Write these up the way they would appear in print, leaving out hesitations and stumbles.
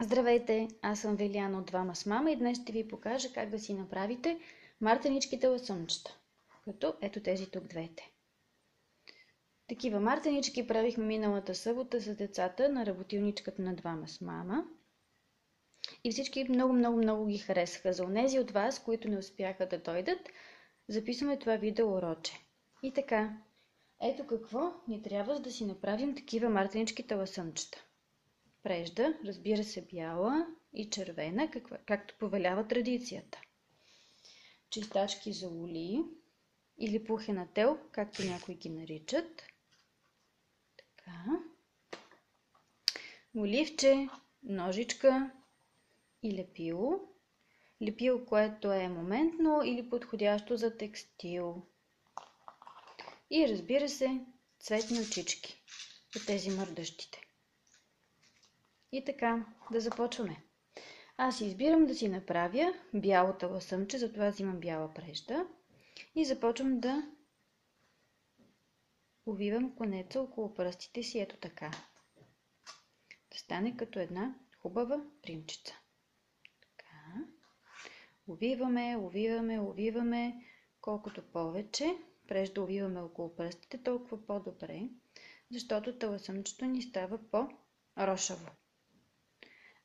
Здравейте, аз съм Велиана от Двама с мама и днес ще ви покажа как да си направите мартеничките лъсъмчета. Като ето тези тук двете. Такива мартенички правихме миналата събота с децата на работилничката на Двама с мама. И всички много ги харесаха. За онези от вас, които не успяха да дойдат, записваме това видео уроче. И така, ето какво ни трябва, за да си направим такива мартеничките лъсъмчета. Прежда, разбира се, бяла и червена, както повелява традицията. Чистачки за ули или пухена тел, както някои ги наричат. Така. Оливче, ножичка и лепило. Лепило, което е моментно или подходящо за текстил. И разбира се, цветни очички за тези мърдащите. И така, да започваме. Аз избирам да си направя бялата лъсъмче, затова взимам бяла прежда и започвам да увивам конеца около пръстите си, ето така. Да стане като една хубава примчица. Така. Увиваме, колкото повече прежда увиваме около пръстите, толкова по-добре, защото талъсъмчето ни става по-рошаво.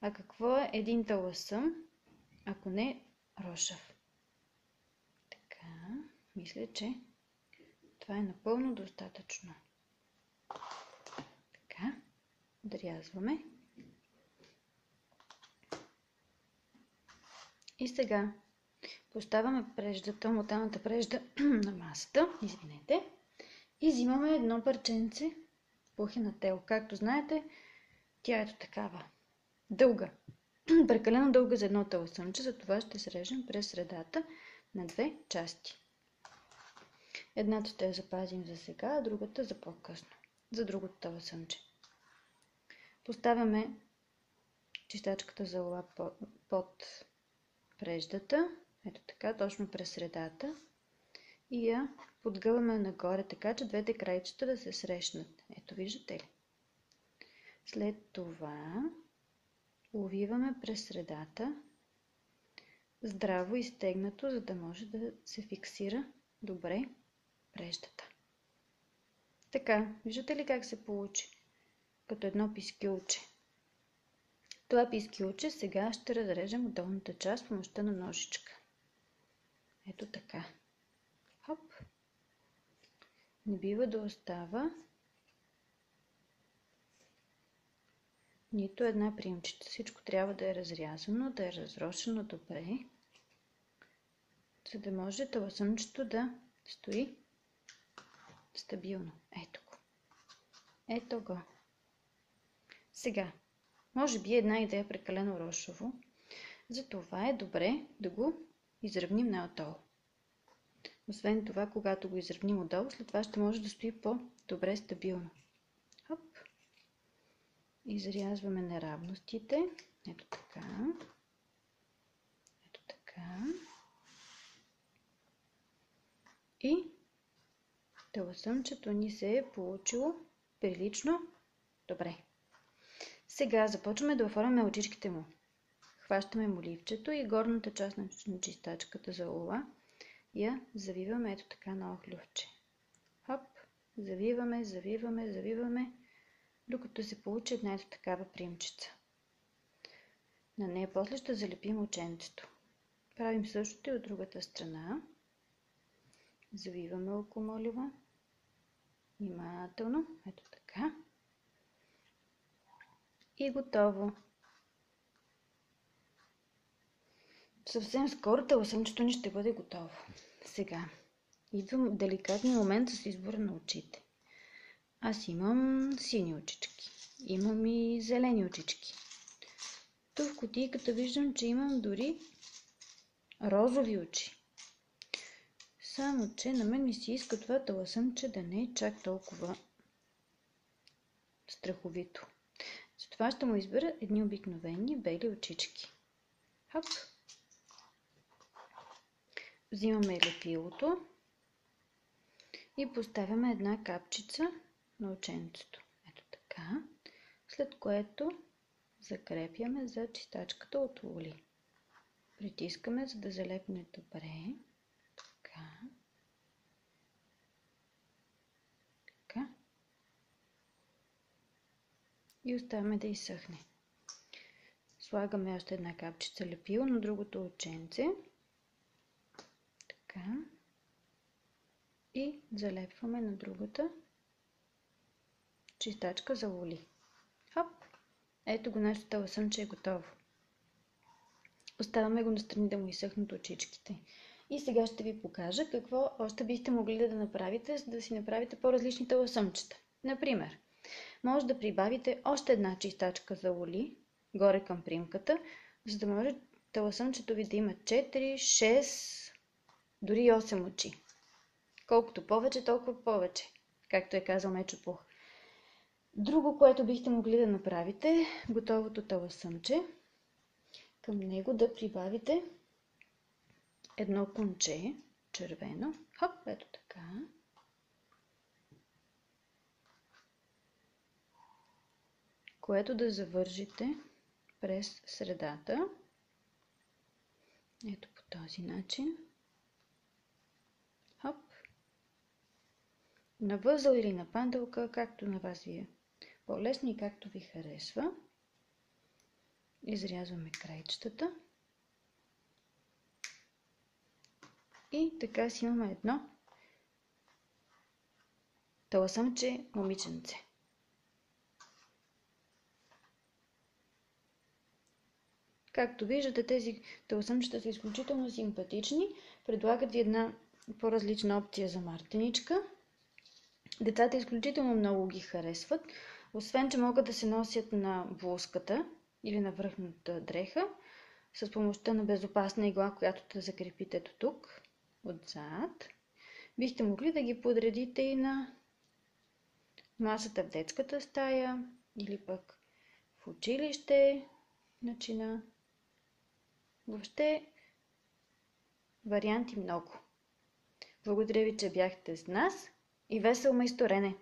А какво е един талъсъм, ако не рошав? Така, мисля, че това е напълно достатъчно. Така, отрязваме. И сега поставяме преждата, мотаната прежда на масата, извинете, и взимаме едно парченце пухена тел. Както знаете, тя е ето такава. Дълга. Прекалено дълга за едно талъсъмче, затова ще срежем през средата на две части. Едната ще я запазим за сега, а другата за по-късно. За другото талъсъмче. Поставяме чистачката за ула под преждата, ето така, точно през средата, и я подгъваме нагоре, така че двете крайчета да се срещнат. Ето, виждате ли? След това увиваме през средата, здраво изтегнато, за да може да се фиксира добре преждата. Така, виждате ли как се получи? Като едно пискюлче. Това пискюлче сега ще разрежем от долната част с помощта на ножичка. Ето така. Хоп. Не бива да остава нито една примчица. Всичко трябва да е разрязано, да е разрошено добре, за да може талъсъмчето да стои стабилно. Ето го. Ето го. Сега, може би една идея е прекалено рошово, затова е добре да го изравним наотолу. Освен това, когато го изравним отдолу, след това ще може да стои по-добре стабилно. Хоп. Изрязваме неравностите. Ето така. Ето така. И талъсъмчето ни се е получило прилично добре. Сега започваме да оформяме очичките му. Хващаме моливчето и горната част на чистачката за ула я завиваме ето така на охлювче. Хоп, завиваме, докато се получи една ето такава примчица. На нея после ще залепим ученцето. Правим същото и от другата страна. Завиваме около молива. Внимателно, ето така. И готово. Съвсем скоро талъсъмчето ни ще бъде готово. Сега идвам деликатния момент с избора на очите. Аз имам сини очички. Имам и зелени очички. Тук в кутийката виждам, че имам дори розови очи. Само че на мен ми се иска това талъсъмче да не е чак толкова страховито. Затова ще му избера едни обикновени бели очички. Хоп! Взимаме лепилото и поставяме една капчица на ученцето. Ето така. След което закрепяме за чистачката от лули. Притискаме, за да залепне добре. Така. Така. И оставяме да изсъхне. Слагаме още една капчица лепило на другото оченце. Така. И залепваме на другата чистачка за лули. Хоп! Ето го, нашето таласъмче е готово. Оставяме го настрани да му изсъхнат очичките. И сега ще ви покажа какво още бихте могли да направите, за да си направите по-различни таласъмчета. Например, може да прибавите още една чистачка за лули, горе към примката, за да може таласъмчето ви да има 4, 6, дори 8 очи. Колкото повече, толкова повече, както е казал Мечо Пух. Друго, което бихте могли да направите, готовото таласъмче, към него да прибавите едно конче, червено, хоп, ето така. Което да завържите през средата. Ето по този начин. Хоп. На възъл или на пандълка, както на вас ви е по-лесно и както ви харесва. Изрязваме крайчетата. И така си имаме едно таласъмче момиченце. Както виждате, тези таласъмчета са изключително симпатични. Предлагат ви една по-различна опция за мартеничка. Децата изключително много ги харесват. Освен, че могат да се носят на блузката или на връхната дреха, с помощта на безопасна игла, която да закрепите ето тук, отзад. Бихте могли да ги подредите и на масата в детската стая или пък в училище, начина. Въобще варианти много. Благодаря ви, че бяхте с нас и весело майсторене!